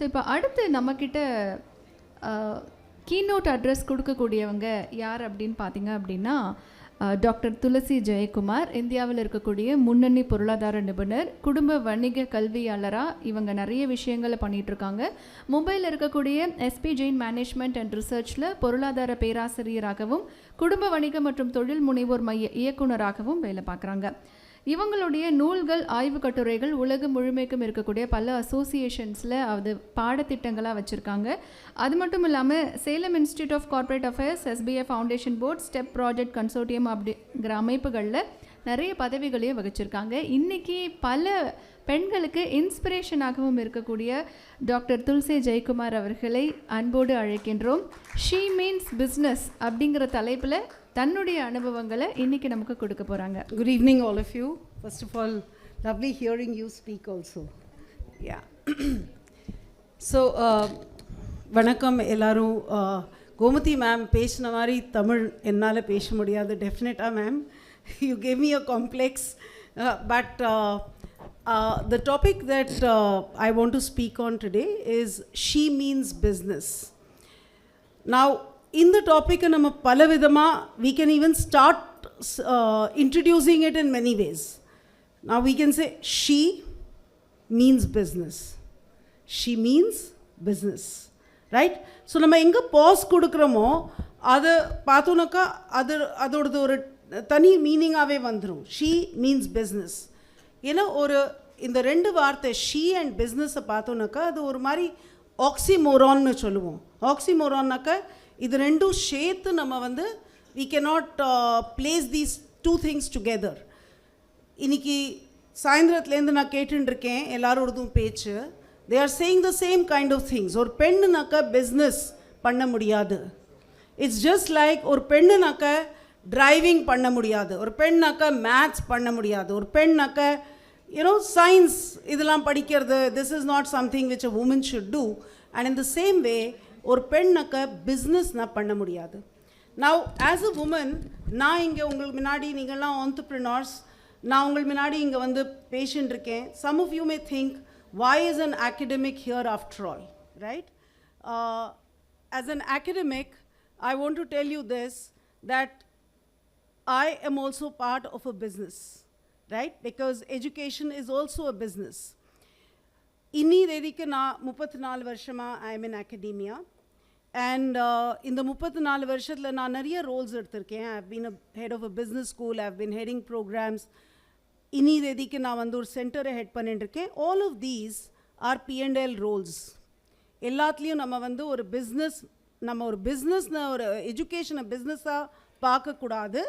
So இப்போ அடுத்து நம்மக்கிட்ட கீனோட் அட்ரஸ் கொடுக்கக்கூடியவங்க யார் அப்படின்னு பார்த்தீங்க அப்படின்னா டாக்டர் துளசி ஜெயக்குமார், இந்தியாவில் இருக்கக்கூடிய முன்னணி பொருளாதார நிபுணர், குடும்ப வணிக கல்வியாளராக இவங்க நிறைய விஷயங்களை பண்ணிகிட்ருக்காங்க. மும்பையில் இருக்கக்கூடிய எஸ்பி ஜெயின் மேனேஜ்மெண்ட் அண்ட் ரிசர்ச்சில் பொருளாதார பேராசிரியராகவும் குடும்ப வணிக மற்றும் தொழில் முனைவோர் மைய இயக்குநராகவும் வேலை பார்க்குறாங்க. இவங்களுடைய நூல்கள், ஆய்வு கட்டுரைகள் உலகம் முழுமைக்கும் இருக்கக்கூடிய பல அசோசியேஷன்ஸில் அது பாடத்திட்டங்களாக வச்சுருக்காங்க. அது மட்டும் இல்லாமல் Salem institute of corporate affairs, SBI foundation board, step project consortium அப்படிங்கிற அமைப்புகளில் நிறைய பதவிகளையும் வகிச்சிருக்காங்க. இன்றைக்கி பல பெண்களுக்கு இன்ஸ்பிரேஷனாகவும் இருக்கக்கூடிய டாக்டர் துளசி ஜெயக்குமார் அவர்களை அன்போடு அழைக்கின்றோம். ஷீ மீன்ஸ் பிஸ்னஸ் அப்படிங்கிற தலைப்பில் தன்னுடைய அனுபவங்களை இன்னைக்கு நமக்கு கொடுக்க போகிறாங்க. Good evening all of you. First of all, lovely hearing you speak also. Yeah. So, வணக்கம் எல்லாரும். கோமதி மேம் பேசின மாதிரி தமிழ் என்னால் பேச முடியாது டெஃபினட்டாக ma'am. You gave me a complex, but the topic that I want to speak on today is she means business. Now, இந்த டாப்பிக்கை நம்ம பல விதமாக we can even start introducing it in many ways. Now we can say she means business. She means business. Right? So நம்ம எங்கே pass கொடுக்குறோமோ அதை பார்த்தோன்னாக்கா அதோடது ஒரு தனி மீனிங்காகவே வந்துடும். She means business. ஏன்னா இந்த ரெண்டு வார்த்தை ஷீ அண்ட் பிஸ்னஸை பார்த்தோன்னாக்கா அது ஒரு மாதிரி ஆக்சிமோரான்னு சொல்லுவோம். ஆக்சிமோரான்னாக்கா இது ரெண்டும் சேர்த்து நம்ம we cannot place these two things together. இன்னைக்கு சாயந்தரத்துலேருந்து நான் கேட்டுருக்கேன் எல்லாரோடதும் பேச்சு. they are saying the same kind of things. ஒரு பெண்ணுனாக்கா பிஸ்னஸ் பண்ண முடியாது. இட்ஸ் ஜஸ்ட் லைக் ஒரு பெண்ணுனாக்கா டிரைவிங் பண்ண முடியாது, ஒரு பெண்ணாக்கா மேத்ஸ் பண்ண முடியாது, ஒரு பெண்ணாக்கா சயின்ஸ் இதெல்லாம் படிக்கிறது this is not something which a woman should do. And in the same way ஒரு பெண்ணாக்க பிஸ்னஸ் நான் பண்ண முடியாது. நவ் ஆஸ் அ உமன் நான் இங்கே உங்களுக்கு முன்னாடி நீங்கள்லாம் entrepreneurs, நான் உங்களுக்கு முன்னாடி இங்கே பேஷண்ட் இருக்கேன். Some of you may think why is an academic here after all, right? As an academic, I want to tell you this, that I am also part of a business, right? Because education is also a business. இன்னி தேதிக்கு நான் 34 வருஷமாக I am in அகடீமியா. And இந்த 34 வருஷத்தில் நான் நிறைய roles எடுத்திருக்கேன். I have been a head of a business school, I have been heading programmes. இன்னி தேதிக்கு நான் ஒரு சென்டரை ஹெட் பண்ணிட்டுருக்கேன். All of these are P&L roles. எல்லாத்துலேயும் நம்ம ஒரு பிஸ்னஸ், நம்ம ஒரு பிஸ்னஸ்னு ஒரு எஜுகேஷனை பிஸ்னஸாக பார்க்கக்கூடாது.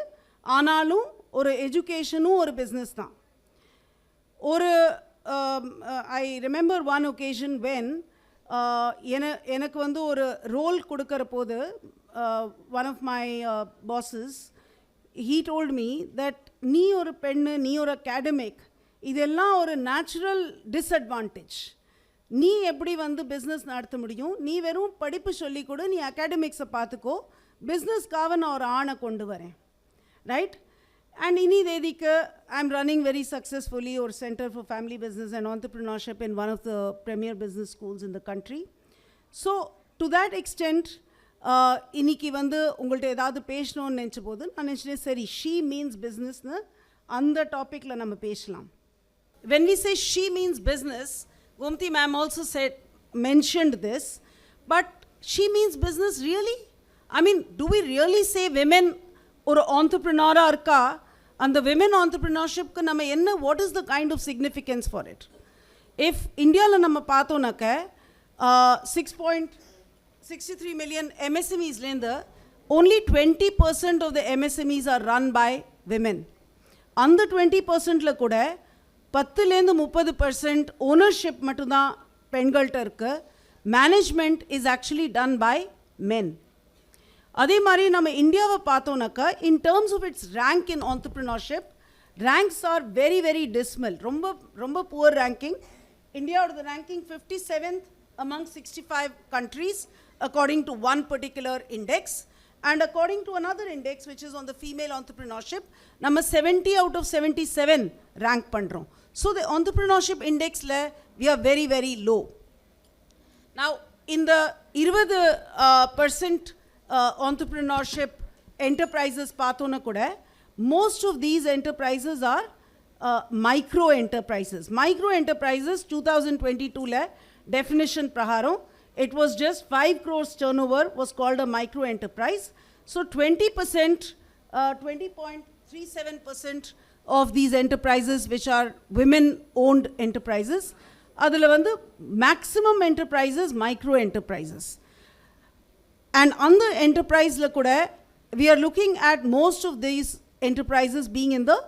ஆனாலும் ஒரு எஜுகேஷனும் ஒரு பிஸ்னஸ் தான். I remember one occasion when எனக்கு ஒரு ரோல் கொடுக்குற போது one of my bosses, he told me that நீ ஒரு பெண்ணு, நீ ஒரு academic, இதெல்லாம் ஒரு நேச்சுரல் டிஸ்அட்வான்டேஜ். நீ எப்படி பிஸ்னஸ் நடத்த முடியும்? நீ வெறும் படிப்பு சொல்லி கொடு, நீ அகாடமிக்ஸை பார்த்துக்கோ, பிஸ்னஸ்க்காக நான் ஒரு ஆணை கொண்டு வரேன், right? And inni dedika I'm running very successfully or Center for Family Business and Entrepreneurship in one of the premier business schools in the country. So to that extent இன்னைக்கு உங்கள்ட்ட ஏதாவது பேசணும்னு நினச்ச போது நான் நினச்சேன் சரி she means businessனு அந்த டாப்பிக்கில் நம்ம பேசலாம். When we say she means business, Gomti ma'am also mentioned this, but she means business really? I mean, do we really say women ஒரு entrepreneur-ஆ இருக்கா? அந்த விமன் ஆண்டர்ப்ரினர்ஷிப்க்கு நம்ம என்ன, what is the kind of significance for it? If இந்தியாவில் நம்ம பார்த்தோன்னாக்க 6.63 million MSMEஸ்லேருந்து only 20% of the MSMEs are run by women. அந்த 20%ல கூட 10-30% ஓனர்ஷிப் மட்டும்தான் பெண்கள்கிட்ட இருக்குது. Management is actually done by men. அதே மாதிரி நம்ம இந்தியாவை பார்த்தோன்னாக்கா in terms of its rank in entrepreneurship, ranks are very very dismal. ரொம்ப ரொம்ப புவர் ரேங்கிங். இந்தியாவோட ranking 57th among 65 countries according to one particular index, and according to another index which is on the female entrepreneurship, நம்ம 70 out of 77 rank பண்ணுறோம். So the entrepreneurship indexல we are very very low. Now, in the 20% entrepreneurship enterprises pathona kuda, most of these enterprises are micro enterprises. Micro enterprises 2022 la definition praharam, it was just 5 crores turnover was called a micro enterprise. So 20%, 20.37% of these enterprises which are women owned enterprises, adula vandu maximum enterprises micro enterprises. And on the enterprise la kuda, we are looking at most of these enterprises being in the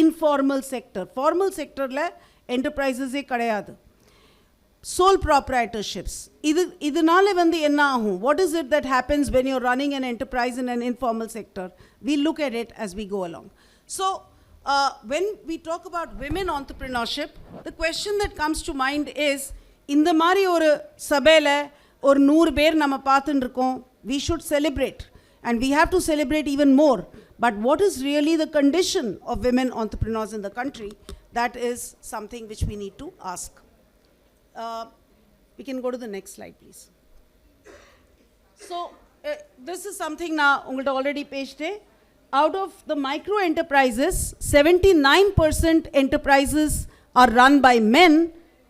informal sector. Formal sector la enterprises e kadayadu. Sole proprietorships. Idanaale vandu enna agum? What is it that happens when you're running an enterprise in an informal sector? We'll look at it as we go along. So, when we talk about women entrepreneurship, the question that comes to mind is, இந்த மாதிரி ஒரு சபையில் ஒரு 100 பேர் நம்ம பார்த்துட்டு இருக்கோம், we should celebrate and we have to celebrate even more. But what is really the condition of women entrepreneurs in the country? That is something which we need to ask. We can go to the next slide, please. So, this is something now, ungalta already paged. Out of the micro enterprises, 79% enterprises are run by men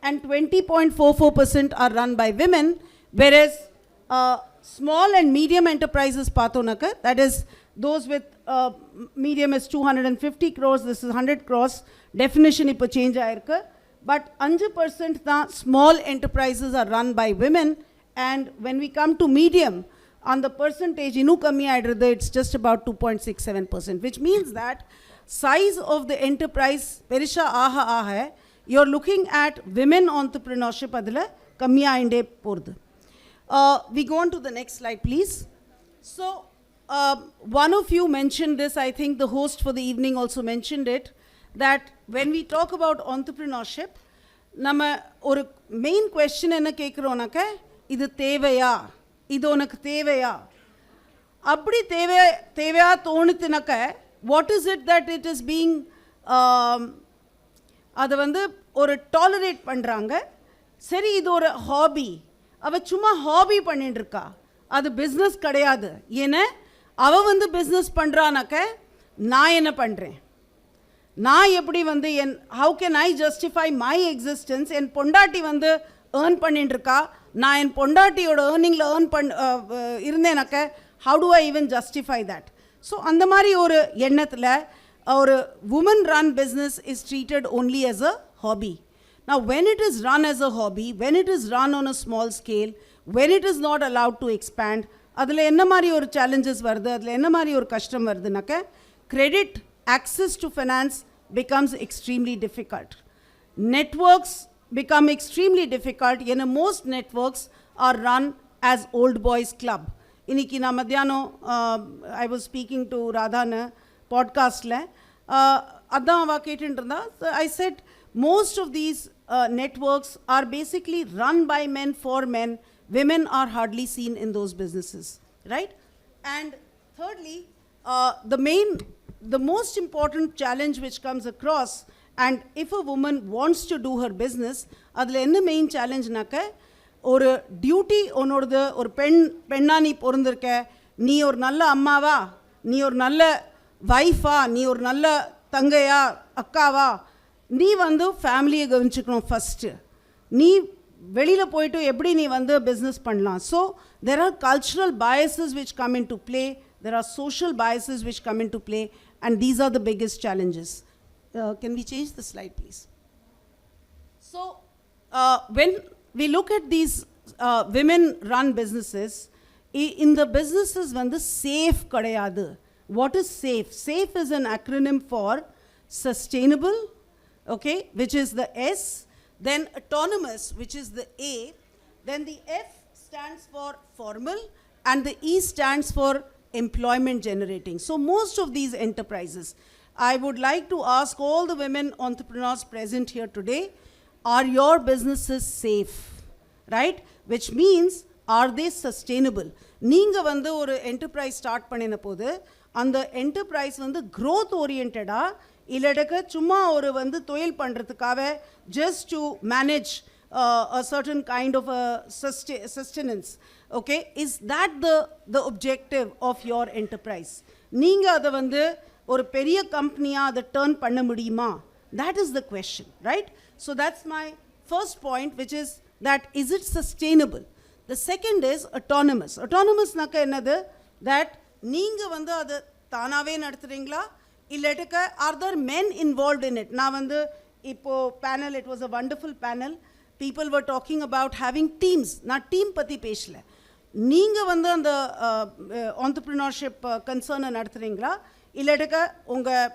and 20.44% are run by women, whereas small and medium enterprises pathonaka, that is those with medium is 250 crores, this is 100 crores, definition ipo change aayirukku, but 5% da small enterprises are run by women, and when we come to medium, on the percentage inu kammi aayirudhu, it's just about 2.67%, which means that size of the enterprise perisha aha you're looking at women entrepreneurship adula kammi ainde porudhu. We go on to the next slide, please. So one of you mentioned this, I think the host for the evening also mentioned it, that when we talk about entrepreneurship, nama oru main question enna kekkuronaka, idu thevaya, idu unak thevaya, appadi thevaya thonuthunaka, what is it that it is being adu vandu oru tolerate pandranga, seri idu oru hobby, ava chumma hobby பண்ணிட்டு இருக்கா, அது business கிடையாது. ஏன்னா அவ வந்து business பண்றானாக்க நான் என்ன பண்றேன், நான் எப்படி வந்து how can I justify my existence? என் பொண்டாட்டி வந்து earn பண்ணிட்டு இருக்கா, நான் என் பொண்டாட்டியோட earningல earn இருந்தேனாக்க how do I even justify that? So அந்த மாதிரி ஒரு எண்ணத்துல ஒரு woman run business is treated only as a hobby. Now when it is run as a hobby, when it is run on a small scale, when it is not allowed to expand, adula enna mari or challenges varudhu, adula enna mari or kashtam varudunaka, credit access to finance becomes extremely difficult. Networks become extremely difficult. Most networks are run as old boys club. Iniki na madhyano I was speaking to Radhana podcast la adan ava ketindrunda, I said most of these networks are basically run by men for men. Women are hardly seen in those businesses, right? And thirdly, the most important challenge which comes across, and if a woman wants to do her business, adla enna main challenge naka, ஒரு duty உன்னோடது, ஒரு பெண்ணா நீ பிறந்திருக்க, நீ ஒரு நல்ல அம்மாவா, நீ ஒரு நல்ல வைஃபா, நீ ஒரு நல்ல தங்கையா அக்காவா, நீ வந்து ஃபேமிலியை கவனிச்சுக்கணும் ஃபஸ்ட்டு, நீ வெளியில் போயிட்டு எப்படி நீ வந்து பிஸ்னஸ் பண்ணலாம். So there are cultural biases which come into play, there are social biases which come into play, and these are the biggest challenges. Can we change the slide, please? So when we look at these women run businesses, in the businesses வந்து safe கிடையாது. What is safe? Safe is an acronym for sustainable, okay, which is the S, then autonomous, which is the A, then the F stands for formal, and the E stands for employment generating. So most of these enterprises, I would like to ask all the women entrepreneurs present here today, are your businesses safe, right? Which means, are they sustainable? நீங்க வந்து ஒரு enterprise start பண்ணின போது அந்த enterprise வந்து growth oriented-ஆ இல்லடக்க சும்மா ஒரு வந்து தொழில் பண்ணுறதுக்காக just to manage a certain kind of a sustenance. Okay, is that the objective of your enterprise? நீங்க அதை வந்து ஒரு பெரிய கம்பெனியா அதை டர்ன் பண்ண முடியுமா? That is the question, right? So that's my first point, which is that is it sustainable? The second is autonomous. Autonomous நாக்க என்னது? That நீங்க வந்து அதை தானாவே நடத்துறீங்களா இல்லட்டுக்க are there men involved in it? நான் வந்து இப்போ panel, it was a wonderful panel. People were talking about having teams. நான் டீம் பற்றி பேசல. நீங்கள் வந்து அந்த entrepreneurship கன்சர்னை நடத்துகிறீங்களா இல்லாட்டுக்க உங்கள்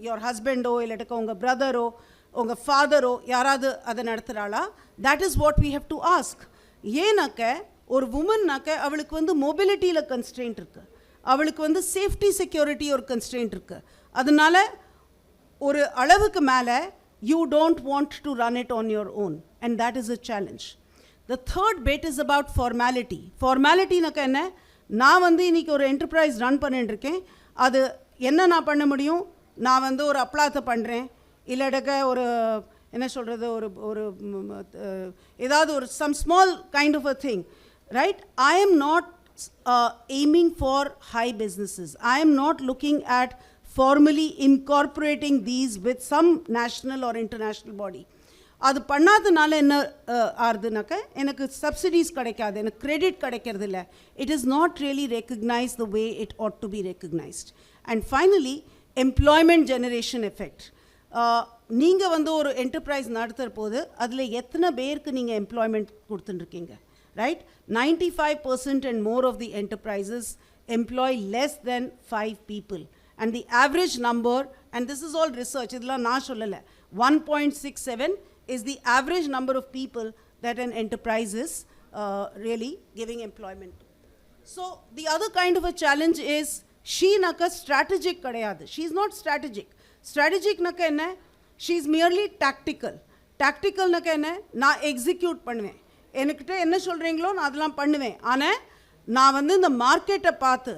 யோர் ஹஸ்பண்டோ இல்லாட்டுக்க உங்கள் பிரதரோ உங்கள் ஃபாதரோ யாராவது அதை நடத்துகிறாளா? That is what we have to ask. ஏன்னாக்க ஒரு உமன்னாக்க அவளுக்கு வந்து மொபிலிட்டியில் கன்ஸ்ட்ரெயின்ட் இருக்குது, அவளுக்கு வந்து சேஃப்டி செக்யூரிட்டி ஒரு கன்ஸ்ட்ரெயின்ட் இருக்குது. அதனால ஒரு அளவுக்கு மேலே you don't want to run it on your own, and that is a challenge. The third bit is about formality. Formality நாக்க என்ன? நான் வந்து இன்றைக்கி ஒரு என்டர்பிரைஸ் ரன் பண்ணிட்டுருக்கேன். அது என்ன நான் பண்ண முடியும்? நான் வந்து ஒரு அப்ளாத்தை பண்ணுறேன் இல்லாட்டக்க ஒரு என்ன சொல்கிறது ஒரு ஏதாவது ஒரு some small kind of a thing, right? I am not aiming for high businesses. I am not looking at formally incorporating these with some national or international body. அது பண்ணாதனால என்ன ஆறுதுனாக்க எனக்கு சப்சிடிஸ் கிடைக்காது, எனக்கு கிரெடிட் கிடைக்கிறது இல்லை. It is not really recognise the way it ought to be recognised. And finally employment generation effect. நீங்கள் வந்து ஒரு என்டர்பிரைஸ் நடத்துகிற போது அதில் எத்தனை பேருக்கு நீங்கள் employment கொடுத்துட்டுருக்கீங்க, right? 95% and more of the enterprises employ less than 5 people. And the average number, and this is all research, இதெல்லாம் நான் சொல்லலை, 1.67 is the average number of people that an enterprise is really giving employment to. So the other kind of a challenge is she naka strategic kadayadu. She is not strategic. Strategic naka enna? She is merely tactical. Tactical naka enna? Na execute பண்ணுவேன், என்கிட்ட என்ன சொல்கிறீங்களோ நான் அதெல்லாம் பண்ணுவேன். ஆனால் நான் வந்து இந்த மார்க்கெட்டை பார்த்து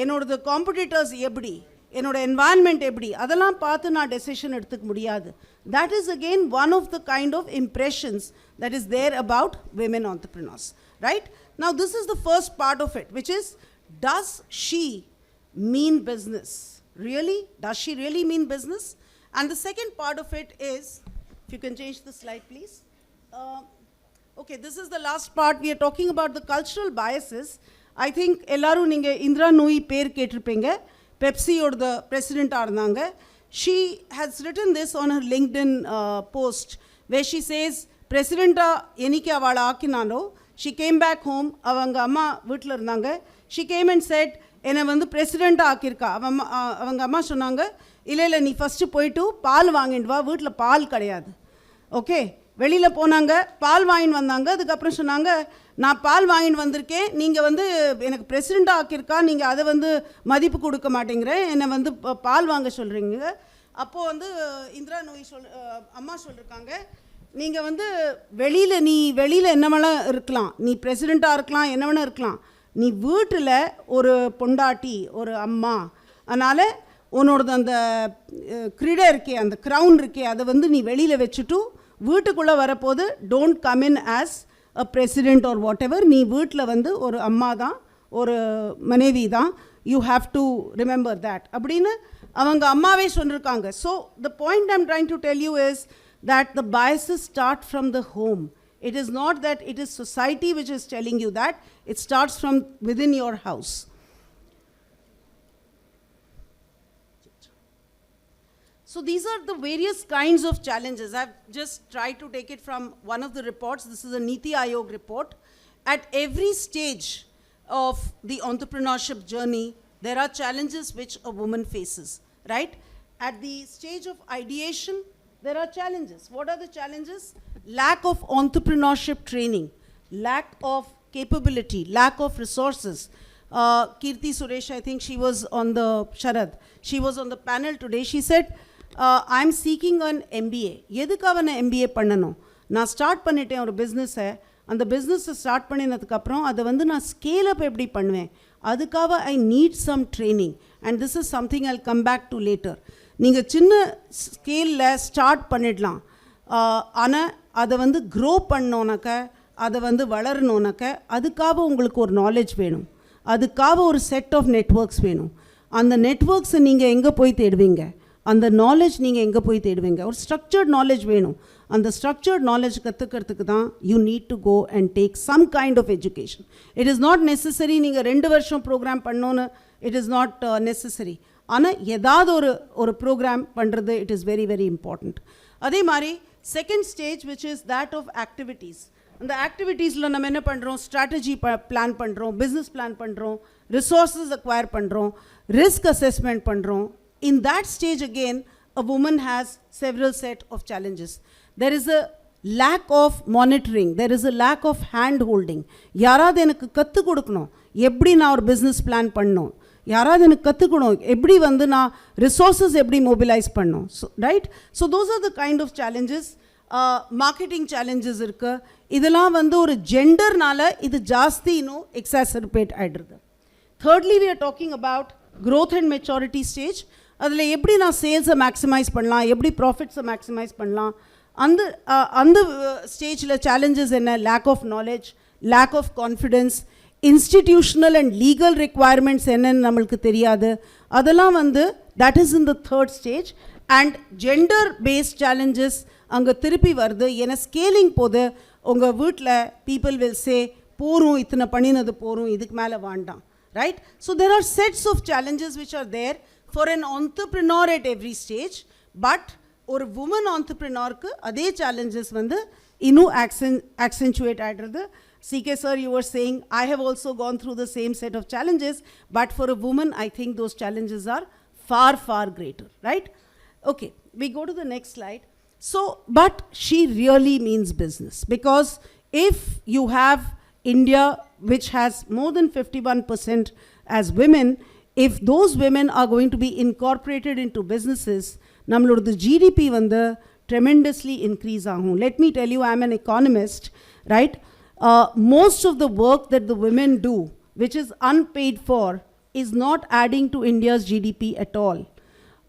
என்னோடது காம்படிட்டர்ஸ் எப்படி, என்னோட என்வாயன்மெண்ட் எப்படி, அதெல்லாம் பார்த்து நான் டெசிஷன் எடுத்துக்க முடியாது. That is again one of the kind of impressions that is there about women entrepreneurs, right? Now this is the first part of it, which is, does she mean business? Really? Does she really mean business? And the second part of it is, if you can change the slide please. Okay, this is the last part. We are talking about the cultural biases. I think ellaru ninga Indra Nooyi per kettirpeenga, Pepsi or the president ஆஇருந்தாங்க. She has written this on her LinkedIn post where she says, Presidenta eniki avala aakinalo, she came back home, avanga amma வீட்ல இருந்தாங்க. She came and said, என்னை வந்து பிரசிடெண்ட்டாக ஆக்கியிருக்கா. அவங்க அம்மா சொன்னாங்க, இல்லை இல்லை நீ ஃபஸ்ட்டு போயிட்டு பால் வாங்கிட்டு வா, வீட்டில் பால் கிடையாது. ஓகே, வெளியில் போனாங்க, பால் வாங்கிட்டு வந்தாங்க. அதுக்கப்புறம் சொன்னாங்க, நான் பால் வாங்கிட்டு வந்திருக்கேன், நீங்கள் வந்து எனக்கு பிரசிடெண்ட்டாக ஆக்கியிருக்கா, நீங்கள் அதை வந்து மதிப்பு கொடுக்க மாட்டேங்கிறேன், என்னை வந்து பால் வாங்க சொல்கிறீங்க. அப்போது வந்து இந்திரா நோய் அம்மா சொல்லியிருக்காங்க, நீங்கள் வந்து வெளியில் என்ன வேணால் இருக்கலாம், நீ பிரசிடெண்ட்டாக இருக்கலாம், என்ன வேணால் இருக்கலாம், நீ வீட்டில் ஒரு பொண்டாட்டி ஒரு அம்மா, அதனால் உன்னோடது அந்த கிரீடை இருக்கே, அந்த க்ரௌன் இருக்கே, அதை வந்து நீ வெளியில் வச்சுட்டு வீட்டுக்குள்ளே வரப்போது don't come in as a president or whatever எவர், நீ வீட்டில் வந்து ஒரு அம்மா தான், ஒரு மனைவி தான், you have to remember that அப்படின்னு அவங்க அம்மாவே சொல்லியிருக்காங்க. So the point I'm trying to tell you is that the biases start from the home. It is not that it is society which is telling you that, it starts from within your house. So these are the various kinds of challenges. I've just tried to take it from one of the reports. This is a Niti Aayog report. At every stage of the entrepreneurship journey, there are challenges which a woman faces, right? At the stage of ideation, there are challenges. What are the challenges? Lack of entrepreneurship training, lack of capability, lack of resources. Kirti Suresh, I think she was on the, Sharad, she was on the panel today. She said, I'm seeking an MBA. எதுக்காக நான் MBA பண்ணணும்? நான் start பண்ணிட்டேன் ஒரு பிஸ்னஸை, அந்த பிஸ்னஸை start பண்ணினதுக்கப்புறம் அதை வந்து நான் ஸ்கேல் அப் எப்படி பண்ணுவேன், அதுக்காக I need some training. And this is something I'll come back to later. நீங்கள் சின்ன ஸ்கேலில் ஸ்டார்ட் பண்ணிடலாம். ஆனால் அதை வந்து க்ரோ பண்ணோன்னாக்க, அதை வந்து வளரணுன்னாக்க அதுக்காக உங்களுக்கு ஒரு நாலேஜ் வேணும், அதுக்காக ஒரு செட் ஆஃப் நெட்வொர்க்ஸ் வேணும். அந்த நெட்வொர்க்ஸை நீங்கள் எங்கே போய் தேடுவீங்க, அந்த நாலேஜ் நீங்கள் எங்கே போய் தேடுவீங்க? ஒரு ஸ்ட்ரக்சர்ட் நாலேஜ் வேணும். அந்த ஸ்ட்ரக்சர்ட் நாலேஜ் கற்றுக்கிறதுக்கு தான் you need to go and take some kind of education. It is not necessary நீங்கள் 2 வருஷம் ப்ரோக்ராம் பண்ணோன்னு, இட் இஸ் நாட் நெசசரி. ஆனால் ஏதாவது ஒரு ப்ரோக்ராம் பண்ணுறது it is very very important. அதே மாதிரி second stage which is that of activities. அந்த ஆக்டிவிட்டீஸில் நம்ம என்ன பண்ணுறோம், ஸ்ட்ராட்டஜி பிளான் பண்ணுறோம், பிஸ்னஸ் பிளான் பண்ணுறோம், ரிசோர்ஸஸ் அக்வயர் பண்ணுறோம், ரிஸ்க் அசஸ்மெண்ட் பண்ணுறோம். In that stage again, a woman has several set of challenges. There is a lack of monitoring, there is a lack of hand holding. யாராவது எனக்கு கற்றுக் கொடுக்கணும் எப்படி நான் ஒரு பிஸ்னஸ் பிளான் பண்ணணும், யாராவது எனக்கு கற்றுக்கணும் எப்படி வந்து நான் ரிசோர்ஸஸ் எப்படி மொபிலைஸ் பண்ணணும். So right, so those are the kind of challenges. Marketing challenges இருக்குது. இதெல்லாம் வந்து ஒரு ஜெண்டர்னால இது ஜாஸ்தி இன்னும் எக்ஸாசர்பேட் ஆகிடுறது. Thirdly, we are talking about growth and maturity stage. அதில் எப்படி நான் சேல்ஸை மேக்ஸிமைஸ் பண்ணலாம், எப்படி ப்ராஃபிட்ஸை மேக்ஸிமைஸ் பண்ணலாம், அந்த ஸ்டேஜில் சேலஞ்சஸ் என்ன, lack of knowledge, lack of confidence, institutional and legal requirements என்னன்னு நம்மளுக்கு தெரியாது. அதெல்லாம் வந்து that is in the third stage. And gender based challenges அங்கே திருப்பி வருது. ஏன்னா ஸ்கேலிங் போது உங்கள் வீட்டில் பீப்புள் வில் சே போரும், இத்தனை பண்ணினது போரும், இதுக்கு மேலே வேண்டாம். Right? So there are sets of challenges which are there for an entrepreneur at every stage, but ஒரு woman entrepreneurக்கு அதே challenges வந்து இன்னும் accentuate ஆகிடுறது. CK sir, you were saying I have also gone through the same set of challenges, but for a woman I think those challenges are far far greater. Right? Okay, we go to the next slide. So but she really means business, because if you have India which has more than 51% as women, if those women are going to be incorporated into businesses, nammaloda GDP vandu tremendously increase agum. Let me tell you, I am an economist, right? Most of the work that the women do which is unpaid for is not adding to India's GDP at all.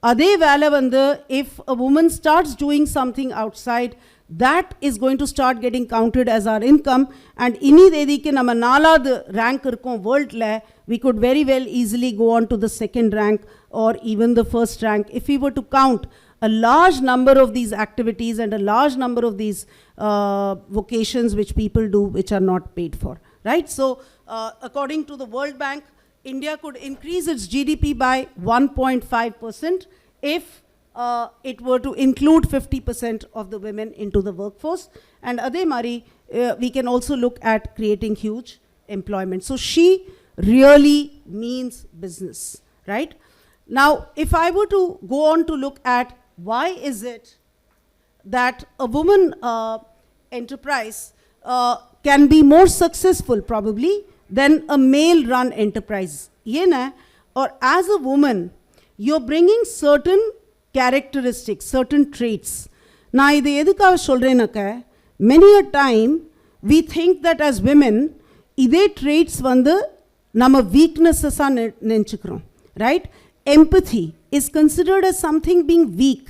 Adhe vela vandu if a woman starts doing something outside, that is going to start getting counted as our income. And ini dedike nama 4th rank irukom world la, we could very well easily go on to the 2nd rank or even the 1st rank if we were to count a large number of these activities and a large number of these vocations which people do which are not paid for. Right? So according to the World Bank, India could increase its GDP by 1.5% if it were to include 50% of the women into the workforce. And adhe mari we can also look at creating huge employment. So she really means business, right? Now if I were to go on to look at why is it that a woman enterprise can be more successful probably than a male run enterprise. Yena, or as a woman you're bringing certain characteristics, certain traits. Na idu edukava solrenaka, many a time we think that as women ide traits vandu nama weaknesses ah nenchukrom, right? Empathy is considered as something being weak.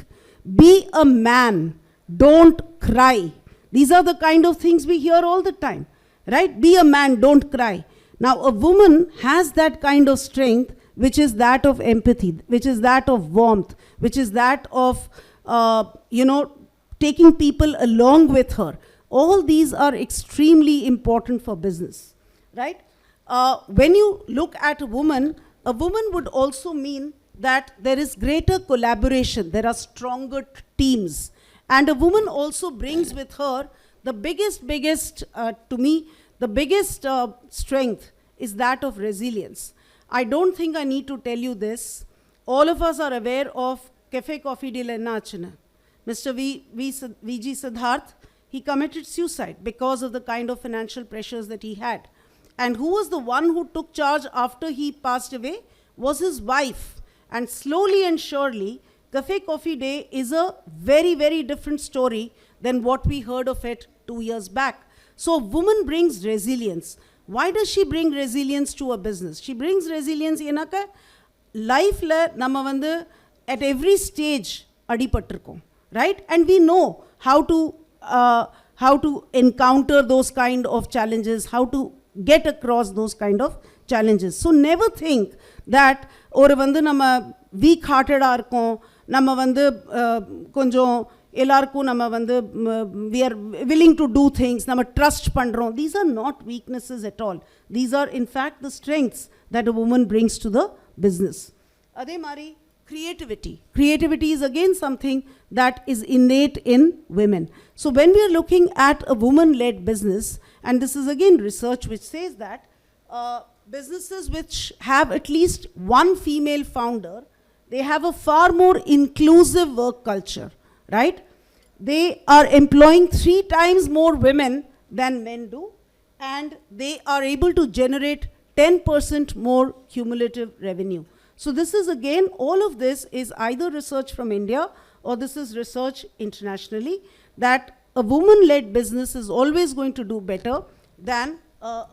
Be a man, don't cry. These are the kind of things we hear all the time, right? Be a man, don't cry. Now a woman has that kind of strength which is that of empathy, which is that of warmth, which is that of taking people along with her. All these are extremely important for business, right? When you look at a woman would also mean that there is greater collaboration, there are stronger teams, and a woman also brings with her the biggest to me the biggest strength is that of resilience. I don't think I need to tell you this. All of us are aware of Cafe Coffee Day Lennachana. Mr. V.G. Siddharth, he committed suicide because of the kind of financial pressures that he had. And who was the one who took charge after he passed away? Was his wife. And slowly and surely, Cafe Coffee Day is a very, very different story than what we heard of it 2 years back. So a woman brings resilience. Why does she bring resilience to a business? She brings resilience enaka life la nama vandu at every stage adipattirukom, right? And we know how to encounter those kind of challenges, how to get across those kind of challenges. So never think that ஒரு வந்து நம்ம week ஹார்ட்டடாக இருக்கோம், நம்ம வந்து கொஞ்சம் எல்லாருக்கும் நம்ம வந்து we are willing to do things, நம்ம trust பண்ணுறோம். These are not weaknesses at all. These are in fact the strengths that a woman brings to the business. அதே மாதிரி creativity is again something that is innate in women. So when we are looking at a woman-led business, and this is again research which says that businesses which have at least one female founder, they have a far more inclusive work culture, right? They are employing 3 times more women than men do, and they are able to generate 10% more cumulative revenue. So this is again, all of this is either research from India or this is research internationally, that a woman-led business is always going to do better than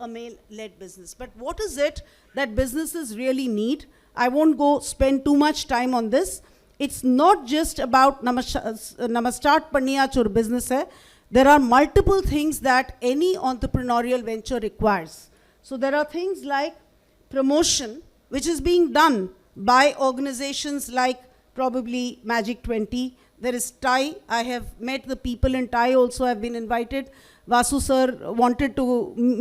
a male-led business. But what is it that businesses really need? I won't go spend too much time on this. It's not just about nama start panniyach or business hai. There are multiple things that any entrepreneurial venture requires. So there are things like promotion, which is being done by organizations like probably Magic 20. There is TIE. I have met the people in TIE also. Have been invited. Vasu sir wanted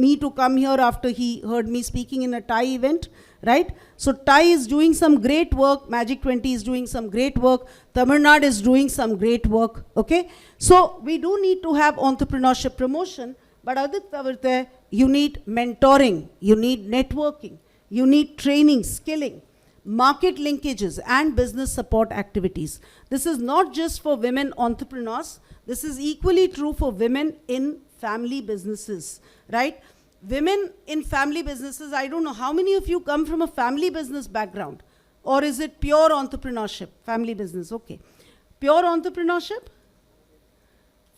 me to come here after he heard me speaking in a TIE event, right? So TIE is doing some great work. Magic 20 is doing some great work. Tamil Nadu is doing some great work. Okay? So we do need to have entrepreneurship promotion, but adhu tavirthe you need mentoring, you need networking, you need training, skilling, market linkages, and business support activities. This is not just for women entrepreneurs. This is equally true for women in family businesses, right? Women in family businesses, I don't know how many of you come from a family business background, or is it pure entrepreneurship, family business? Okay. Pure entrepreneurship?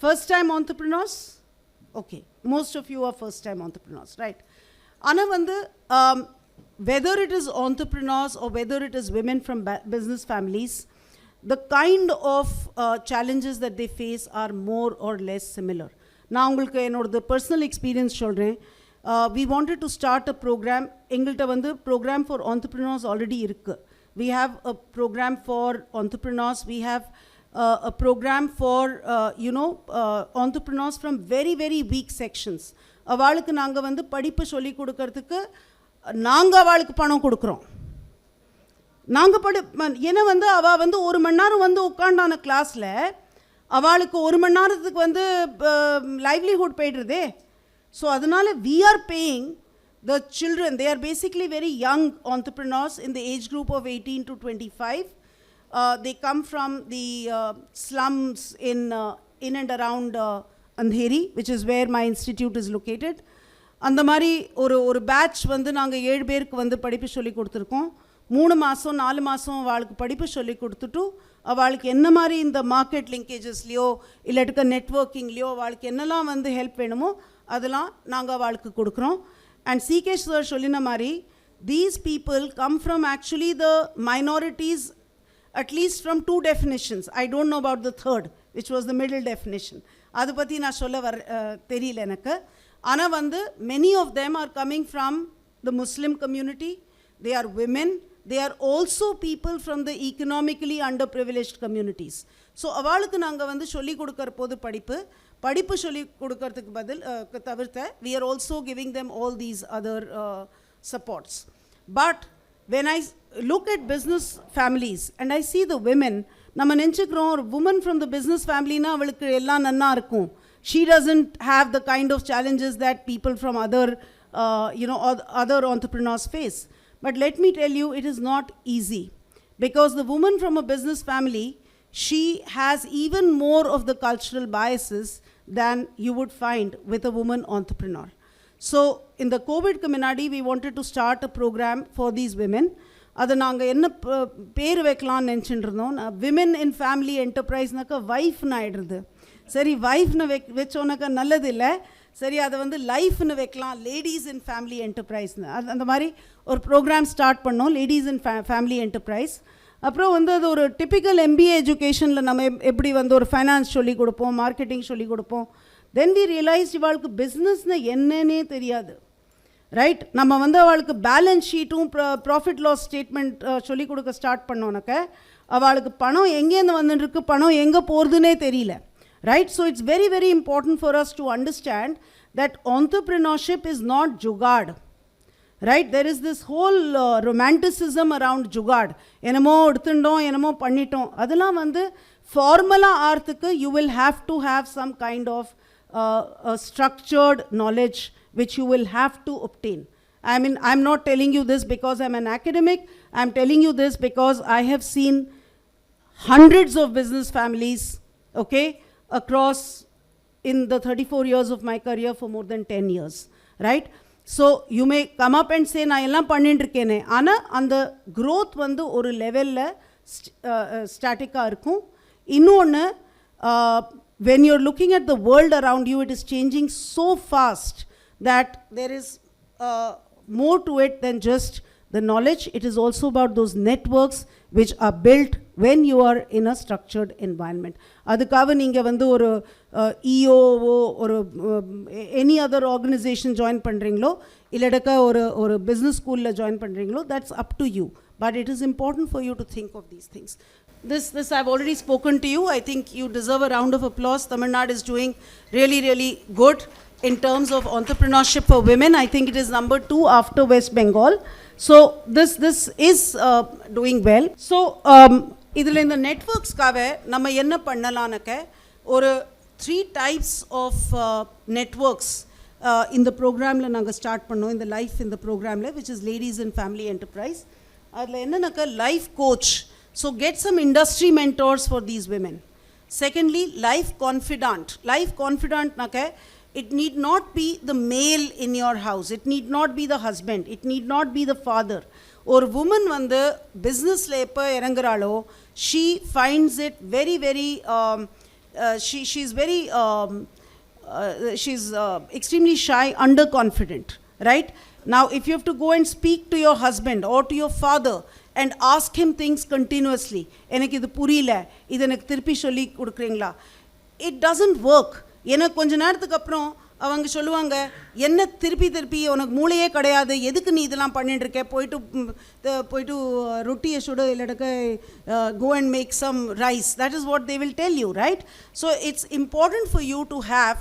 First time entrepreneurs? Okay. Most of you are first time entrepreneurs, right? Ana vandu whether it is entrepreneurs or whether it is women from business families, the kind of challenges that they face are more or less similar. நான் உங்களுக்கு என்னோட personal experience சொல்கிறேன். We wanted to start a program. எங்கள்கிட்ட வந்து program for entrepreneurs already இருக்குது. We have a program for entrepreneurs. We have a program for entrepreneurs from very very weak sections. அவளுக்கு நாங்கள் வந்து படிப்பு சொல்லி கொடுக்கறதுக்கு நாங்கள் அவளுக்கு பணம் கொடுக்குறோம். நாங்கள் ஏன்னா வந்து அவள் வந்து 1 மணி நேரம் வந்து உட்காண்டான கிளாஸில் அவளுக்கு 1 மணி நேரத்துக்கு வந்து லைவ்லிஹுட் போய்டுறதே. ஸோ அதனால் we are paying the children. They are basically very young entrepreneurs in the age group of 18 to 25. They come from the slums in and around Andheri, which is where my institute is located. அந்த மாதிரி ஒரு batch வந்து நாங்கள் 7 பேருக்கு வந்து படிப்பு சொல்லி கொடுத்துருக்கோம். 3 மாதம் 4 மாதம் அவளுக்கு படிப்பு சொல்லி கொடுத்துட்டு அவளுக்கு என்ன மாதிரி இந்த மார்க்கெட் லிங்கேஜஸ்லையோ இல்லாட்டுக்க நெட்வொர்க்கிங்லையோ அவளுக்கு என்னெல்லாம் வந்து ஹெல்ப் வேணுமோ அதெல்லாம் நாங்கள் அவளுக்கு கொடுக்குறோம். அண்ட் சிகேஷ் சார் சொல்லின மாதிரி these people come from actually the minorities, at least from 2 definitions. I don't know about the third, which was the middle definition. அதை பற்றி நான் சொல்ல தெரியல எனக்கு. ஆனால் வந்து many of them are coming from the Muslim community. They are women. They are also people from the economically underprivileged communities. So அவளுக்கு நாங்கள் வந்து சொல்லி கொடுக்குற போது படிப்பு சொல்லி கொடுக்கறதுக்கு தவிர்த்த we are also giving them all these other supports. But when I look at business families and I see the women, நம்ம நினச்சிக்கிறோம் ஒரு woman from the business familyனா அவளுக்கு எல்லாம் நன்னா இருக்கும். She doesn't have the kind of challenges that people from other entrepreneurs face. But let me tell you, it is not easy, because the woman from a business family, she has even more of the cultural biases than you would find with a woman entrepreneur. So in the COVID community, we wanted to start a program for these women. அதை நாங்கள் என்ன பேர் வைக்கலாம்னு நினச்சிட்டு இருந்தோம். Women in family என்டர்பிரைஸ்னாக்கா வைஃப்னு ஆகிடுறது. சரி, வைஃப்னு வச்சோன்னாக்கா நல்லது இல்லை. சரி, அதை வந்து லைஃப்னு வைக்கலாம், லேடிஸ் இன் ஃபேமிலி என்டர்பிரைஸ்னு. அந்த மாதிரி ஒரு ப்ரோக்ராம் ஸ்டார்ட் பண்ணோம், லேடிஸ் இன் ஃபேமிலி என்டர்பிரைஸ். அப்புறம் வந்து அது ஒரு டிப்பிக்கல் MBA எஜுகேஷனில் நம்ம எப்படி வந்து ஒரு ஃபைனான்ஸ் சொல்லி கொடுப்போம், மார்க்கெட்டிங் சொல்லி கொடுப்போம். தென் வி ரியலைஸ் இவாளுக்கு பிஸ்னஸ்னு என்னன்னே தெரியாது, ரைட்? நம்ம வந்து அவளுக்கு பேலன்ஸ் ஷீட்டும் ப்ராஃபிட் லாஸ் ஸ்டேட்மெண்ட் சொல்லி கொடுக்க ஸ்டார்ட் பண்ணோன்னாக்க அவளுக்கு பணம் எங்கேருந்து வந்துட்டுருக்கு, பணம் எங்கே போகிறதுனே தெரியல, right? So it's very very important for us to understand that entrepreneurship is not jugaad, right? There is this whole romanticism around jugaad. என்னமோ எடுத்துட்டோம், என்னமோ பண்ணிட்டோம். அதெல்லாம் வந்து ஃபார்மலா ஆர்த்துக்கு you will have to have some kind of a structured knowledge which you will have to obtain. I mean, I'm not telling you this because I'm an academic. I'm telling you this because I have seen hundreds of business families, okay, across in the 34 years of my career for more than 10 years, right? So you may come up and say நான் எல்லாம் பண்ணிட்டு இருக்கேனே, ஆனால் அந்த growth வந்து ஒரு லெவலில் ஸ்டாட்டிக்காக இருக்கும். இன்னொன்று, when you're looking at the world around you, it is changing so fast that there is more to it than just the knowledge. It is also about those networks which are built when you are in a structured environment. அதுக்காக நீங்கள் வந்து ஒரு EOஓ ஒரு any other organisation join பண்ணுறீங்களோ இல்லைடக்கா ஒரு business ஸ்கூலில் join பண்ணுறீங்களோ, that's up to you. But it is important for you to think of these things. This I've already spoken to you. I think you deserve a round of applause. Tamil Nadu is doing really, really good in terms of entrepreneurship for women. I think it is number 2 after West Bengal. So this is doing well. So இதில் இந்த நெட்வொர்க்ஸ்க்காக நம்ம என்ன பண்ணலான்னாக்க ஒரு 3 types of networks இந்த ப்ரோக்ராமில் நாங்கள் start பண்ணோம், இந்த லைஃப் இந்த ப்ரோக்ராமில், which is ladies and family enterprise. அதில் என்னன்னாக்கா life coach. So get some industry mentors for these women. Secondly, life confident. Life கான்ஃபிடண்ட்னாக்க it need not be the male in your house, it need not be the husband, it need not be the father. ஒரு woman வந்து businessல எப்போ இறங்குறாளோ, she finds it very very she's very she's extremely shy, underconfident, right? Now if you have to go and speak to your husband or to your father and ask him things continuously, எனக்கு இது புரியல, இது எனக்கு திருப்பி சொல்லி கொடுக்குறீங்களா, it doesn't work. ஏன்னா கொஞ்ச நேரத்துக்கு அப்புறம் அவங்க சொல்லுவாங்க, என்ன திருப்பி உனக்கு மூளையே கிடையாது, எதுக்கு நீ இதெல்லாம் பண்ணிட்டு இருக்க, போயிட்டு ரொட்டியை சுட இல்லைடக்க go and make some rice. That is what they will tell you, right? So it's important for you to have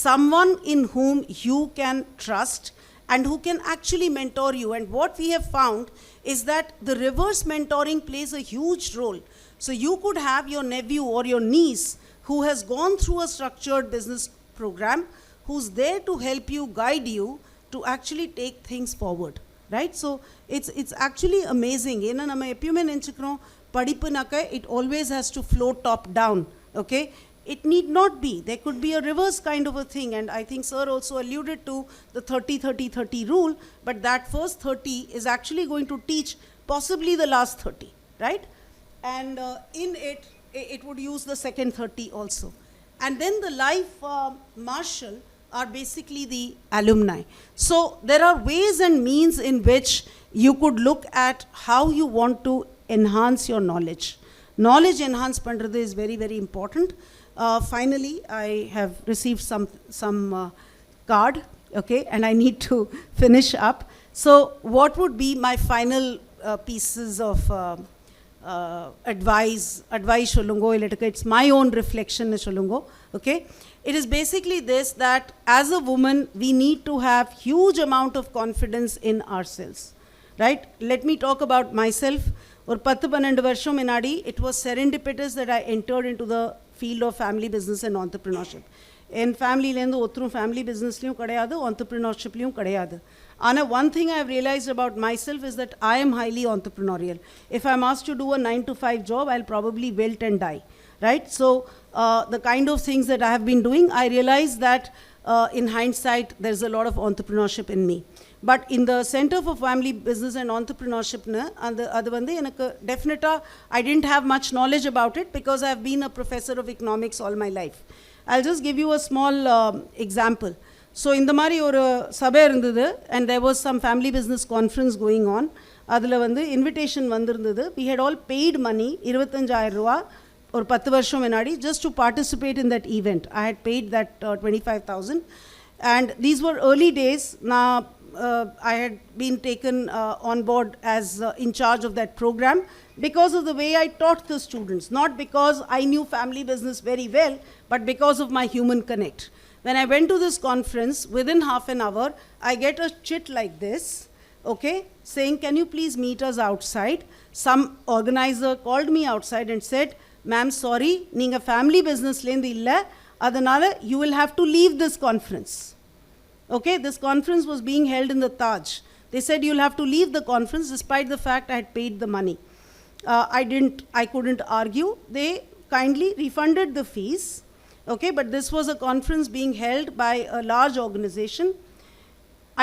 someone in whom you can trust and who can actually mentor you. And what we have found is that the reverse mentoring plays a huge role. So you could have your nephew or your niece who has gone through a structured business program, who's there to help you, guide you to actually take things forward, right? So it's actually amazing. Ena nama eppiyume nenchikrom padippunaka it always has to flow top down, okay? It need not be. There could be a reverse kind of a thing, and I think sir also alluded to the 30-30-30 rule, but that first 30 is actually going to teach possibly the last 30, right? And in it would use the second 30 also. And then the life marshal are basically the alumni. So there are ways and means in which you could look at how you want to enhance your knowledge. Knowledge enhance pandrathu is very very important. Finally, I have received some card, okay, and I need to finish up. So what would be my final pieces of advice sollungo illadukku, it's my own reflection sollungo, okay? It is basically this, that as a woman we need to have huge amount of confidence in ourselves, right? Let me talk about myself. Or 10-12 வருஷம் முன்னாடி it was serendipitous that I entered into the field of family business and entrepreneurship. என் ஃபேமிலியிலேருந்து ஒருத்தரும் family பிஸ்னஸ்லையும் கிடையாது, entrepreneurshipலையும் கிடையாது. ஆனால் one thing I have realized about myself is that I am highly entrepreneurial. If I'm asked to do a 9-to-5 job, I'll probably wilt and die, right? So the kind of things that I have been doing, I realize that in hindsight there's a lot of entrepreneurship in me. But in the Center for Family Business and Entrepreneurship, அது வந்து எனக்கு டெஃபினட்டாக I didn't have much knowledge about it because I have been a professor of economics all my life. I'll just give you a small example. So இந்த மாதிரி ஒரு சபை இருந்தது, and there was some family business conference going on. அதில் வந்து invitation வந்திருந்தது. we had all paid money 25,000 ரூபா ஒரு 10 வருஷம் முன்னாடி just to participate in that event. I had paid that 25,000 and these were early days. Now I had been taken on board as in charge of that program because of the way I taught the students, not because I knew family business very well, but because of my human connect. When I went to this conference, within half an hour I get a chit like this, okay, saying can you please meet us outside. Some organizer called me outside and said, ma'am, sorry, neenga family business lendi illa, adanala you will have to leave this conference. Okay, this conference was being held in the Taj. They said you'll have to leave the conference despite the fact I had paid the money. I couldn't argue. They kindly refunded the fees. Okay, but this was a conference being held by a large organization.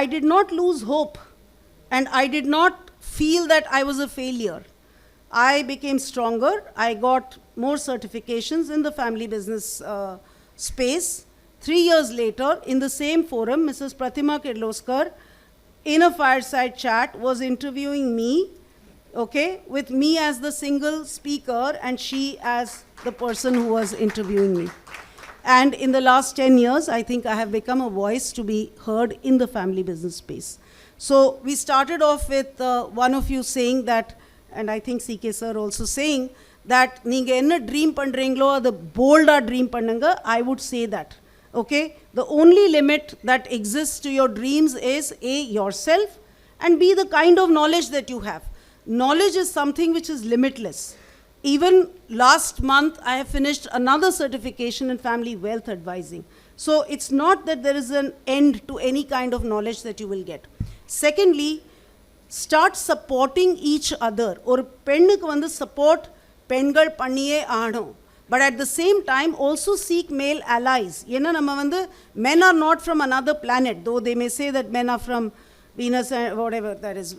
I did not lose hope and I did not feel that I was a failure. I became stronger. I got more certifications in the family business space. 3 years later, in the same forum, Mrs. Pratima Kirloskar, in a fireside chat, was interviewing me, okay, with me as the single speaker and she as the person who was interviewing me. And in the last 10 years, I think I have become a voice to be heard in the family business space. So we started off with one of you saying that, and I think CK sir also saying, that neenga enna dream pandringlo adu bolda dream pannunga. I would say that. Okay, the only limit that exists to your dreams is A, yourself, and B, the kind of knowledge that you have. Knowledge is something which is limitless. Even last month, I have finished another certification in family wealth advising. So it's not that there is an end to any kind of knowledge that you will get. Secondly, start supporting each other. Or pennukku vandu support pengal panniye aanum. But at the same time, also seek male allies. Yenna nama vandu men are not from another planet, though they may say that men are from Venus and whatever that is.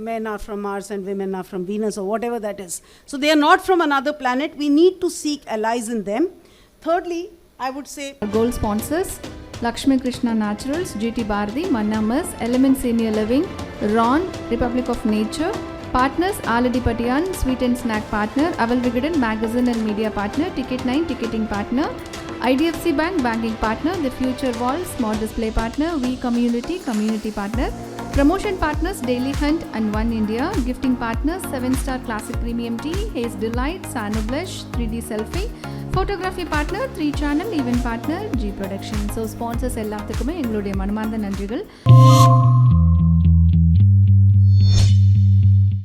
Men are from Mars and women are from Venus or whatever that is. So they are not from another planet. We need to seek allies in them. Thirdly, I would say Gold sponsors Lakshmi Krishna Naturals, GT Bharati, Mannamas, Element Senior Living, Ron, Republic of Nature. Partners Aladi Patian, Sweet and Snack Partner, Aval Vigadan Magazine and Media Partner, Ticket 9 Ticketing Partner, IDFC Bank Banking Partner, The Future Wall Small Display Partner, We Community Community Partner, Promotion Partners Daily Hunt and One India, Gifting Partners 7-Star Classic Premium Tea, Haze Delight, Sanu Blush, 3D Selfie, Photography Partner, 3 Channel Event Partner, G Production. So sponsors எல்லாத்துக்குமே எங்களுடைய மனமார்ந்த நன்றிகள்.